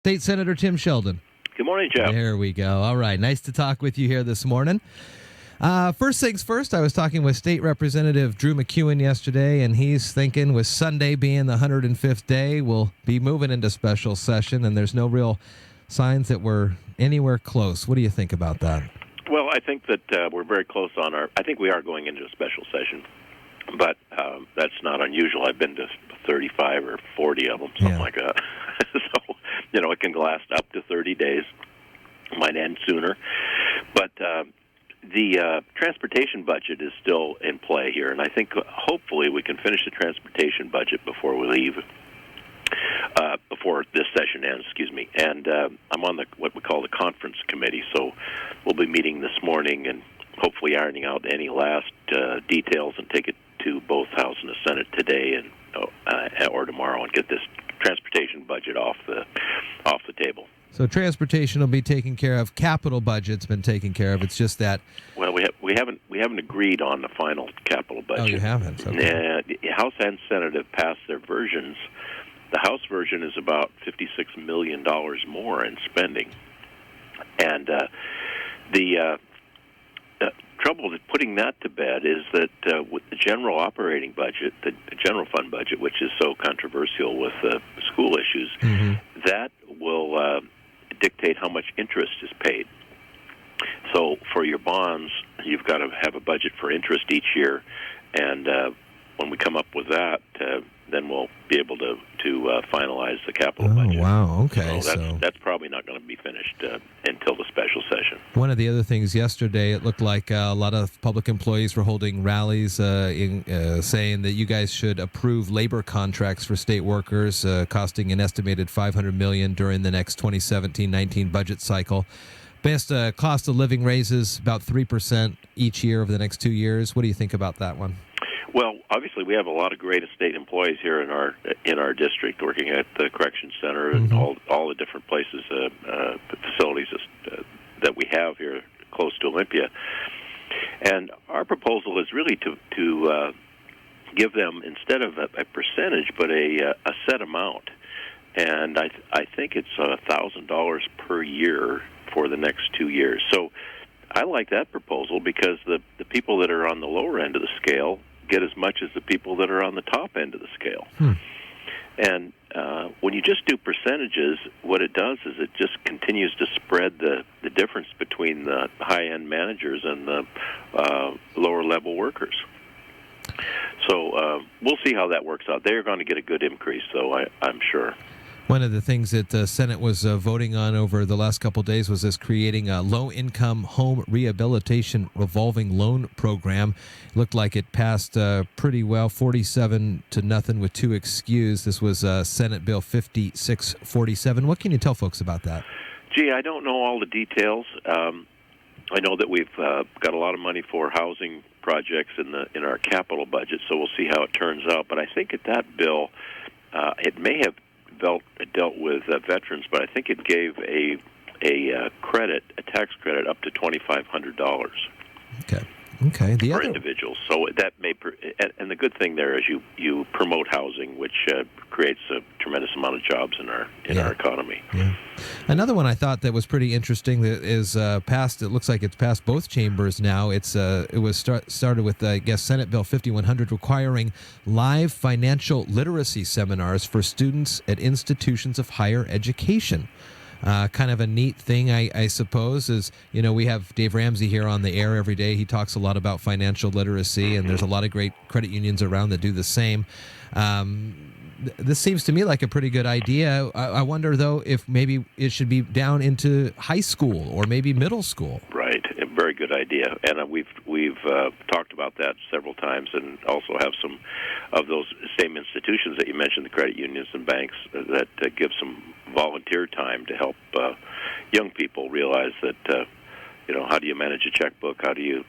State Senator Tim Sheldon. Good morning, Jeff. There we go. All right. Nice to talk with you here this morning. First things first, I was talking with State Representative Drew McEwen yesterday, and he's thinking with Sunday being the 105th day, we'll be moving into special session, and there's no real signs that we're anywhere close. What do you think about that? Well, I think that we're very close on I think we are going into a special session, but that's not unusual. I've been to 35 or 40 of them, something like that. So, it can last up to 30 days. Might end sooner. But the transportation budget is still in play here, and I think hopefully we can finish the transportation budget before we leave, before this session ends, And I'm on what we call the conference committee, so we'll be meeting this morning and hopefully ironing out any last details and take it to both House and the Senate today and or tomorrow and get this transportation budget off the table. So transportation will be taken care of. Capital budget's been taken care of. It's just that. Well, we haven't agreed on the final capital budget. Oh, you haven't? Okay. The House and Senate have passed their versions. The House version is about $56 million more in spending, and the trouble with putting that to bed is that with the general operating budget, the general fund budget, which is so controversial with school issues, that will dictate how much interest is paid. So for your bonds, you've got to have a budget for interest each year, and when we come up with that, then we'll be able to finalize the capital budget. Oh, wow, okay. So that's probably not going to be finished until the special session. One of the other things yesterday, it looked like a lot of public employees were holding rallies saying that you guys should approve labor contracts for state workers costing an estimated $500 million during the next 2017-19 budget cycle. Best cost of living raises about 3% each year over the next 2 years. What do you think about that one? Well, obviously, we have a lot of great state employees here in our district, working at the correction center and all the different places, facilities that we have here close to Olympia. And our proposal is really to give them, instead of a percentage, but a set amount. And I think it's $1,000 per year for the next 2 years. So I like that proposal because the people that are on the lower end of the scale get as much as the people that are on the top end of the scale. And when you just do percentages, what it does is it just continues to spread the difference between the high-end managers and the lower-level workers. So we'll see how that works out. They're going to get a good increase, though, I'm sure. One of the things that the Senate was voting on over the last couple of days was this creating a low-income home rehabilitation revolving loan program. It looked like it passed pretty well, 47-0 with 2 excused. This was Senate Bill 5647. What can you tell folks about that? Gee, I don't know all the details. I know that we've got a lot of money for housing projects in our capital budget, so we'll see how it turns out. But I think that bill, it may have dealt with veterans, but I think it gave a tax credit up to $2,500. Okay. For individuals. So that may, and the good thing there is you promote housing, which creates a tremendous amount of jobs in our economy. Yeah. Another one I thought that was pretty interesting that is passed. It looks like it's passed both chambers now. It was started with Senate Bill 5100 requiring live financial literacy seminars for students at institutions of higher education. Kind of a neat thing, I suppose, is, we have Dave Ramsey here on the air every day. He talks a lot about financial literacy, and there's a lot of great credit unions around that do the same. This seems to me like a pretty good idea. I wonder, though, if maybe it should be down into high school or maybe middle school. Right. A very good idea. And we've talked about that several times, and also have some of those same institutions that you mentioned, the credit unions and banks, that give some volunteer time to help young people realize that how do you manage a checkbook, how do you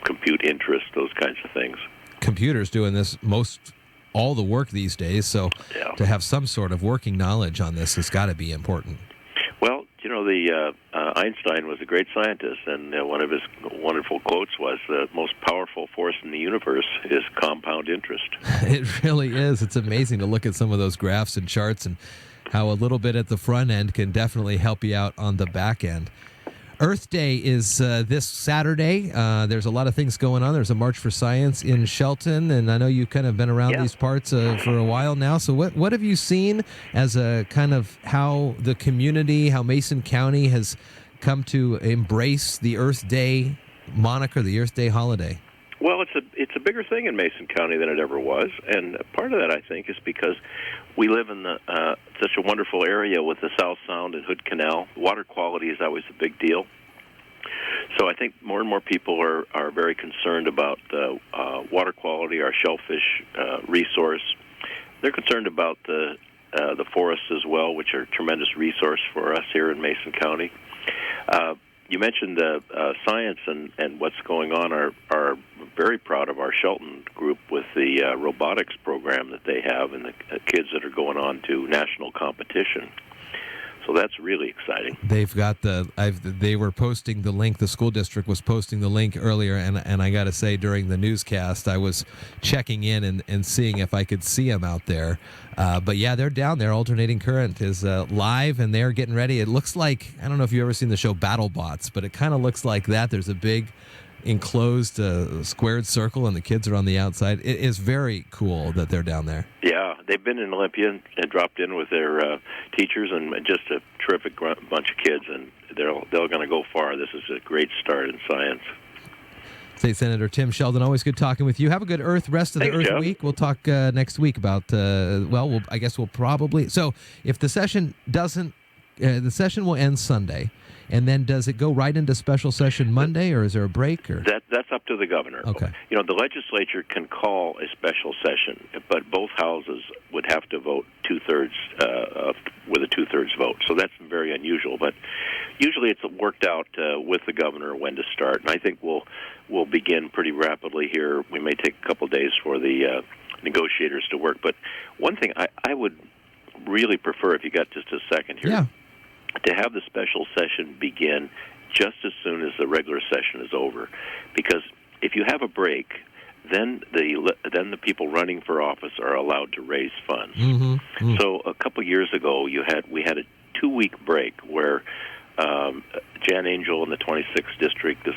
compute interest, those kinds of things. Computers doing this all the work these days, so to have some sort of working knowledge on this has got to be important. Well, Einstein was a great scientist, and one of his wonderful quotes was, the most powerful force in the universe is compound interest. It really is. It's amazing to look at some of those graphs and charts and how a little bit at the front end can definitely help you out on the back end. Earth Day is this Saturday. There's a lot of things going on. There's a March for Science in Shelton, and I know you've kind of been around these parts for a while now. So what have you seen as a kind of how the community, how Mason County has come to embrace the Earth Day moniker, the Earth Day holiday? Well, it's a bigger thing in Mason County than it ever was, and part of that, I think, is because we live in such a wonderful area with the South Sound and Hood Canal. Water quality is always a big deal. So I think more and more people are very concerned about water quality, our shellfish resource. They're concerned about the forests as well, which are a tremendous resource for us here in Mason County. You mentioned science and what's going on. Are very proud of our Shelton group with the robotics program that they have and the kids that are going on to national competition. So that's really exciting. They've got they were posting the link. The school district was posting the link earlier, and I got to say, during the newscast, I was checking in and seeing if I could see them out there. But yeah, they're down there. Alternating Current is live, and they're getting ready. It looks like, I don't know if you've ever seen the show BattleBots, but it kind of looks like that. There's a big enclosed squared circle, and the kids are on the outside. It is very cool that they're down there. Yeah, they've been in Olympia and dropped in with their teachers and just a terrific bunch of kids, and they're going to go far. This is a great start in science. State Senator Tim Sheldon, always good talking with you. Have a good rest of the Earth Jeff. Week. We'll talk next week about, I guess we'll probably, so if the session doesn't, the session will end Sunday. And then does it go right into special session Monday, or is there a break? Or that's up to the governor. Okay. You know, the legislature can call a special session, but both houses would have to vote two-thirds with a two-thirds vote. So that's very unusual. But usually it's worked out with the governor when to start. And I think we'll begin pretty rapidly here. We may take a couple days for the negotiators to work. But one thing I would really prefer, if you got just a second here, to have the special session begin just as soon as the regular session is over, because if you have a break, then the people running for office are allowed to raise funds. Mm-hmm. So a couple years ago, we had a 2-week break where Jan Angel in the 26th district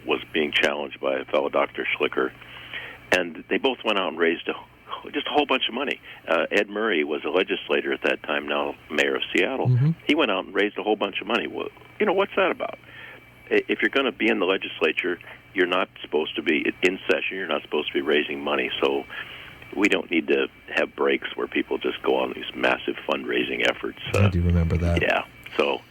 was being challenged by a fellow Dr. Schlicker, and they both went out and raised just a whole bunch of money. Ed Murray was a legislator at that time, now mayor of Seattle. Mm-hmm. He went out and raised a whole bunch of money. Well, you know, what's that about? If you're going to be in the legislature, you're not supposed to be in session. You're not supposed to be raising money. So we don't need to have breaks where people just go on these massive fundraising efforts. I do remember that. Yeah. So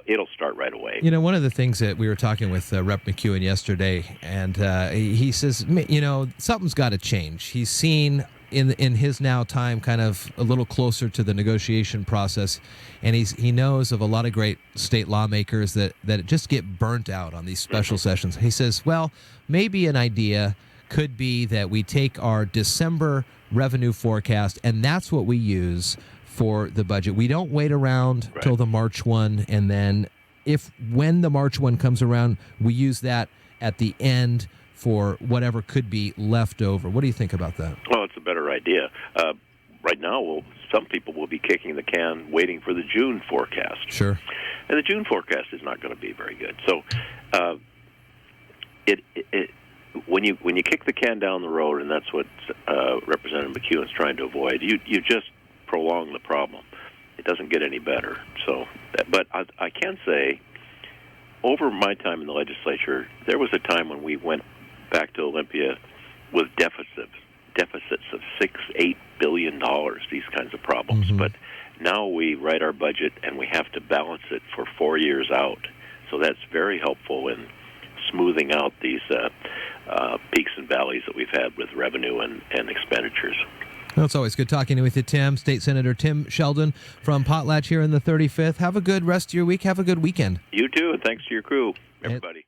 it'll start right away. You know, one of the things that we were talking with Rep. McEwen yesterday, and he says, you know, something's got to change. He's seen in his now time kind of a little closer to the negotiation process, and he knows of a lot of great state lawmakers that just get burnt out on these special sessions. He says, well, maybe an idea could be that we take our December revenue forecast, and that's what we use for the budget. We don't wait around till the March one, and then when the March one comes around, we use that at the end for whatever could be left over. What do you think about that? Well, it's a better idea. Right now, some people will be kicking the can waiting for the June forecast. Sure. And the June forecast is not going to be very good. So when you kick the can down the road, and that's what Representative McEwen's trying to avoid, you just prolong the problem. It doesn't get any better. So, but I can say, over my time in the legislature, there was a time when we went back to Olympia with deficits of $6-8 billion, these kinds of problems. Mm-hmm. But now we write our budget and we have to balance it for 4 years out. So that's very helpful in smoothing out these peaks and valleys that we've had with revenue and expenditures. Well, it's always good talking with you, Tim. State Senator Tim Sheldon from Potlatch here in the 35th. Have a good rest of your week. Have a good weekend. You too, and thanks to your crew, everybody.